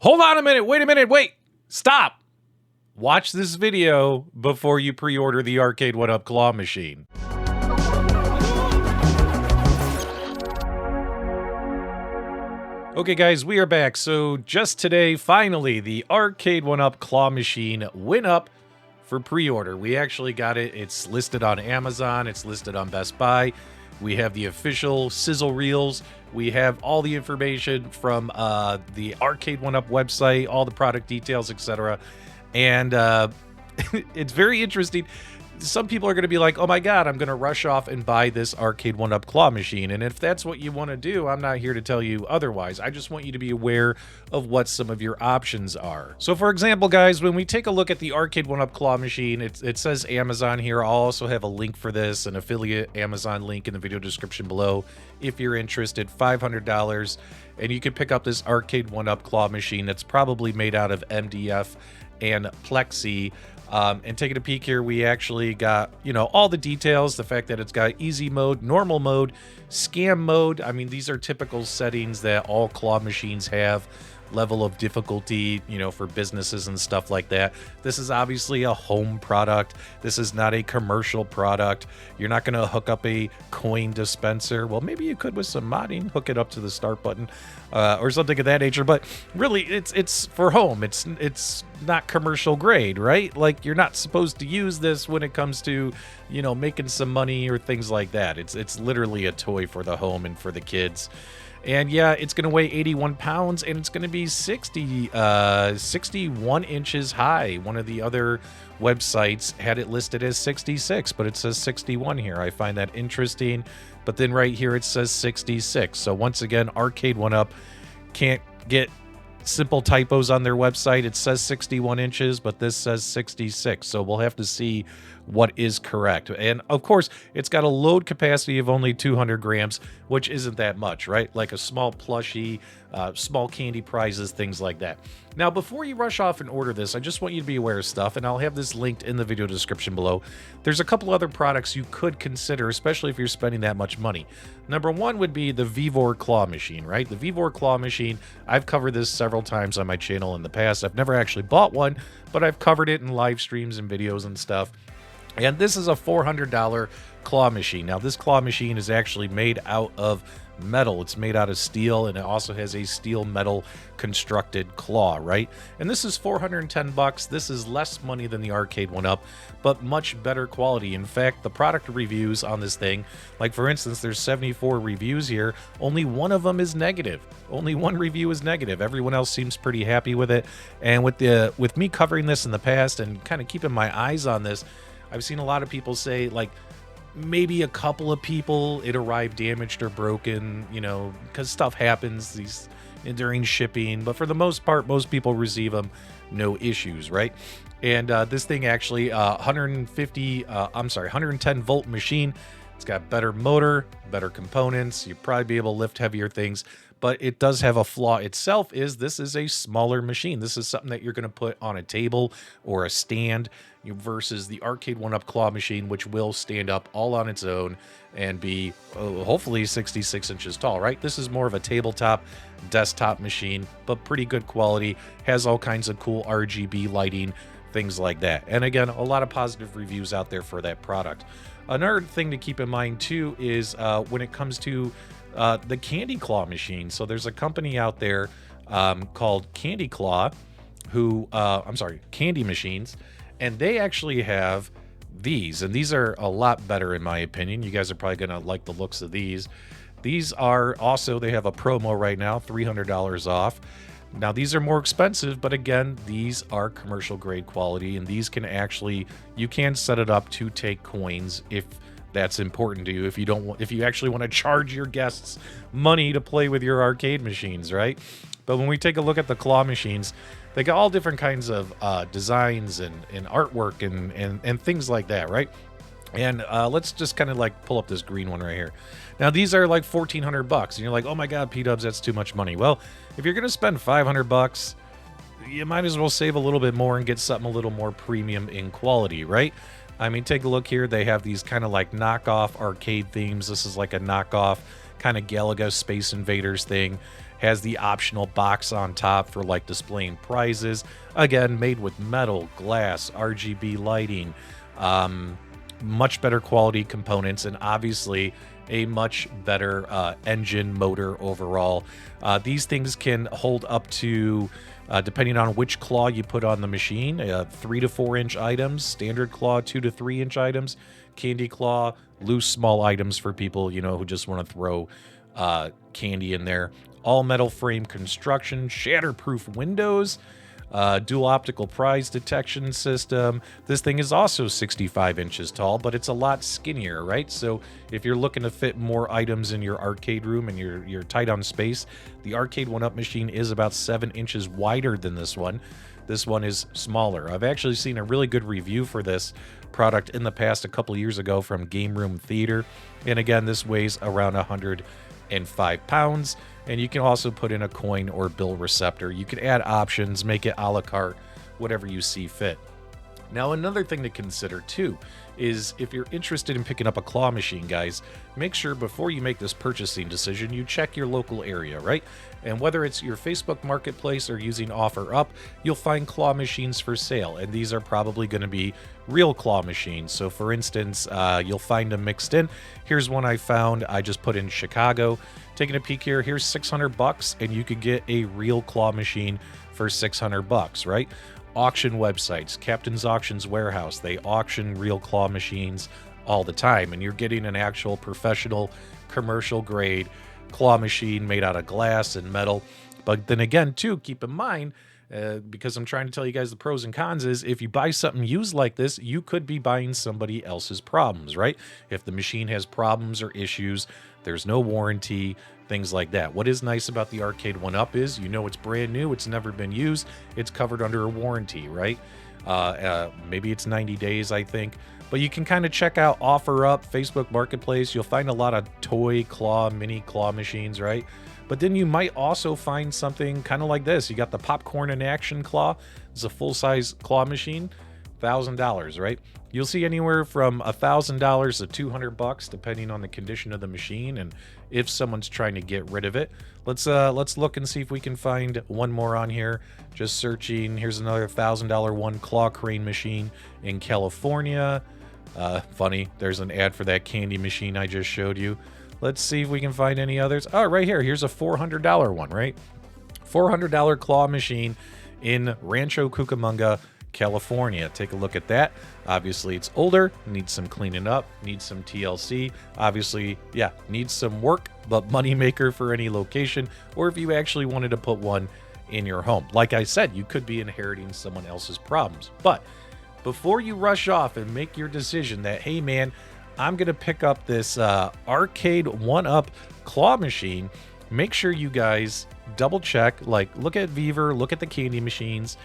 Hold on a minute. Wait a minute. Wait. Stop. Watch this video before you pre-order the Arcade1Up claw machine. Okay guys, we are back. So just today, finally, the Arcade1Up claw machine went up for pre-order. We actually got it. It's listed on Amazon. It's listed on Best Buy. We have the official Sizzle reels. We have all the information from the Arcade1Up website, all the product details, etc. And it's very interesting. Some people are going to be like, oh my god, I'm going to rush off and buy this Arcade1Up claw machine. And if that's what you want to do, I'm not here to tell you otherwise. I just want you to be aware of what some of your options are. So for example, guys, when we take a look at the Arcade1Up claw machine, it says Amazon here. I'll also have a link for this, an affiliate Amazon link in the video description below. If you're interested, $500. And you can pick up this Arcade1Up claw machine that's probably made out of MDF and Plexi. And taking a peek here, we actually got, all the details, the fact that it's got easy mode, normal mode, scam mode. I mean, these are typical settings that all claw machines have. Level of difficulty, for businesses and stuff like that. This is obviously a home product. This is not a commercial product. You're not going to hook up a coin dispenser. Well, maybe you could with some modding, hook it up to the start button or something of that nature. But really, it's for home. It's not commercial grade, right? Like, you're not supposed to use this when it comes to, making some money or things like that. It's literally a toy for the home and for the kids. And yeah, it's going to weigh 81 pounds, and it's going to be 61 inches high. One of the other websites had it listed as 66, but it says 61 here. I find that interesting. But then right here, it says 66. So once again, Arcade1Up can't get simple typos on their website. It says 61 inches, but this says 66. So we'll have to see what is correct. And of course, it's got a load capacity of only 200 grams, which isn't that much, right? Like a small plushie, small candy prizes, things like that. Now, before you rush off and order this, I just want you to be aware of stuff, and I'll have this linked in the video description below. There's a couple other products you could consider, especially if you're spending that much money. Number one would be the Vevor claw machine, right? The Vevor claw machine, I've covered this several times on my channel in the past. I've never actually bought one, but I've covered it in live streams and videos and stuff. And this is a $400 claw machine. Now, this claw machine is actually made out of metal. It's made out of steel, and it also has a steel metal constructed claw, right? And this is 410 bucks. This is less money than the Arcade1Up, but much better quality. In fact, the product reviews on this thing, like for instance, there's 74 reviews here. Only one of them is negative. Only one review is negative. Everyone else seems pretty happy with it. And with me covering this in the past and kind of keeping my eyes on this, I've seen a lot of people say, like, maybe a couple of people it arrived damaged or broken, because stuff happens during shipping. But for the most part, most people receive them no issues, right? And this thing actually 110 volt machine. It's got better motor, better components. You'll probably be able to lift heavier things. But it does have a flaw itself, is this is a smaller machine. This is something that you're going to put on a table or a stand versus the Arcade1Up claw machine, which will stand up all on its own and be hopefully 66 inches tall, right? This is more of a tabletop desktop machine, but pretty good quality, has all kinds of cool RGB lighting, things like that. And again, a lot of positive reviews out there for that product. Another thing to keep in mind too is when it comes to the Candy Claw machine. So there's a company out there called Candy Claw, CandyMachines, and they actually have these, and these are a lot better in my opinion. You guys are probably gonna like the looks of these. These are also, they have a promo right now, $300 off. Now these are more expensive, but again, these are commercial grade quality, and these can actually, you can set it up to take coins if that's important to you, if you actually want to charge your guests money to play with your arcade machines, right? But when we take a look at the claw machines, they got all different kinds of designs and artwork and things like that, right? And let's just kind of like pull up this green one right here. Now these are like 1,400 bucks, and you're like, oh my god, PDubs, that's too much money. Well, if you're gonna spend 500 bucks, you might as well save a little bit more and get something a little more premium in quality, right? I mean, take a look here. They have these kind of like knockoff arcade themes. This is like a knockoff kind of Galaga Space Invaders thing. has the optional box on top for like displaying prizes. Again, made with metal, glass, RGB lighting, much better quality components, and obviously a much better engine motor overall. These things can hold up to, depending on which claw you put on the machine, 3 to 4 inch items, standard claw 2 to 3 inch items, candy claw, loose small items for people, you know, who just want to throw candy in there. All metal frame construction, shatterproof windows, dual optical prize detection system. This thing is also 65 inches tall, but it's a lot skinnier, right? So if you're looking to fit more items in your arcade room and you're tight on space, the Arcade1Up machine is about 7 inches wider than this one. This one is smaller. I've actually seen a really good review for this product in the past, a couple years ago, from Game Room Theater. And again, this weighs around 105 pounds. And you can also put in a coin or bill receptor. You can add options, make it a la carte, whatever you see fit. Now, another thing to consider too is if you're interested in picking up a claw machine, guys, make sure before you make this purchasing decision, you check your local area, right? And whether it's your Facebook Marketplace or using OfferUp, you'll find claw machines for sale. And these are probably going to be real claw machines. So for instance, you'll find them mixed in. Here's one I found. I just put in Chicago. Taking a peek here, here's $600, and you could get a real claw machine for $600, right? Auction websites, Captain's Auctions Warehouse, they auction real claw machines all the time, and you're getting an actual professional commercial grade claw machine made out of glass and metal. But then again, too, keep in mind, because I'm trying to tell you guys the pros and cons, is if you buy something used like this, you could be buying somebody else's problems, right? If the machine has problems or issues, there's no warranty, things like that. What is nice about the Arcade1Up is, you know, it's brand new, it's never been used, it's covered under a warranty, right? Maybe it's 90 days, I think. But you can kind of check out OfferUp, Facebook Marketplace. You'll find a lot of toy claw, mini claw machines, right? But then you might also find something kind of like this. You got the Popcorn in Action Claw. It's a full-size claw machine, $1,000, right? You'll see anywhere from $1,000 to $200, depending on the condition of the machine and if someone's trying to get rid of it. Let's look and see if we can find one more on here. Just searching. Here's another $1,000 one claw crane machine in California. Funny, there's an ad for that candy machine I just showed you. Let's see if we can find any others. Oh, right here. Here's a $400 one, right? $400 claw machine in Rancho Cucamonga, California. Take a look at that. Obviously, it's older, needs some cleaning up, needs some TLC. Obviously, yeah, needs some work, but money maker for any location, or if you actually wanted to put one in your home. Like I said, you could be inheriting someone else's problems. But before you rush off and make your decision that, hey man, I'm going to pick up this Arcade1Up claw machine, make sure you guys double check, like look at Vevor, look at the candy machines.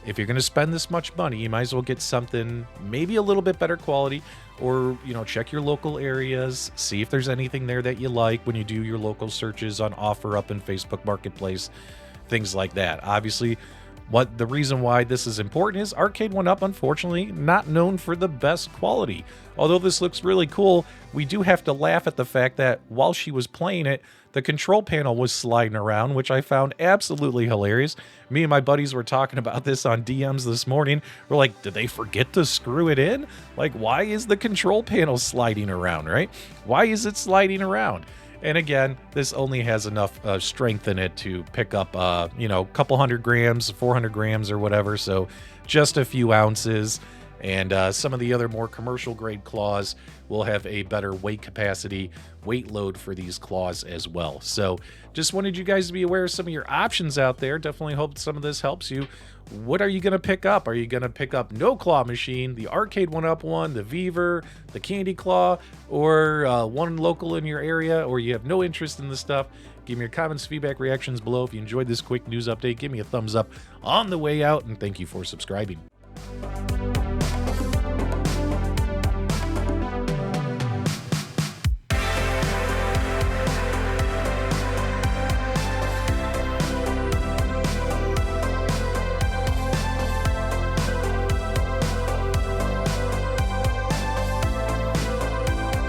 If you're going to spend this much money, you might as well get something maybe a little bit better quality, or, you know, check your local areas, see if there's anything there that you like when you do your local searches on OfferUp and Facebook Marketplace, things like that. Obviously, what the reason why this is important is Arcade1Up, unfortunately, not known for the best quality. Although this looks really cool, we do have to laugh at the fact that while she was playing it, the control panel was sliding around, which I found absolutely hilarious. Me and my buddies were talking about this on DMs this morning. We're like, did they forget to screw it in? Like, why is the control panel sliding around, right? Why is it sliding around? And again, this only has enough strength in it to pick up, you know, a couple 100 grams, 400 grams or whatever. So just a few ounces. And some of the other more commercial grade claws will have a better weight capacity, weight load for these claws as well. So just wanted you guys to be aware of some of your options out there. Definitely hope some of this helps you. What are you going to pick up? Are you going to pick up no claw machine, the Arcade1Up one, the Vevor, the Candy Claw, or one local in your area, or you have no interest in this stuff? Give me your comments, feedback, reactions below. If you enjoyed this quick news update, give me a thumbs up on the way out, and thank you for subscribing.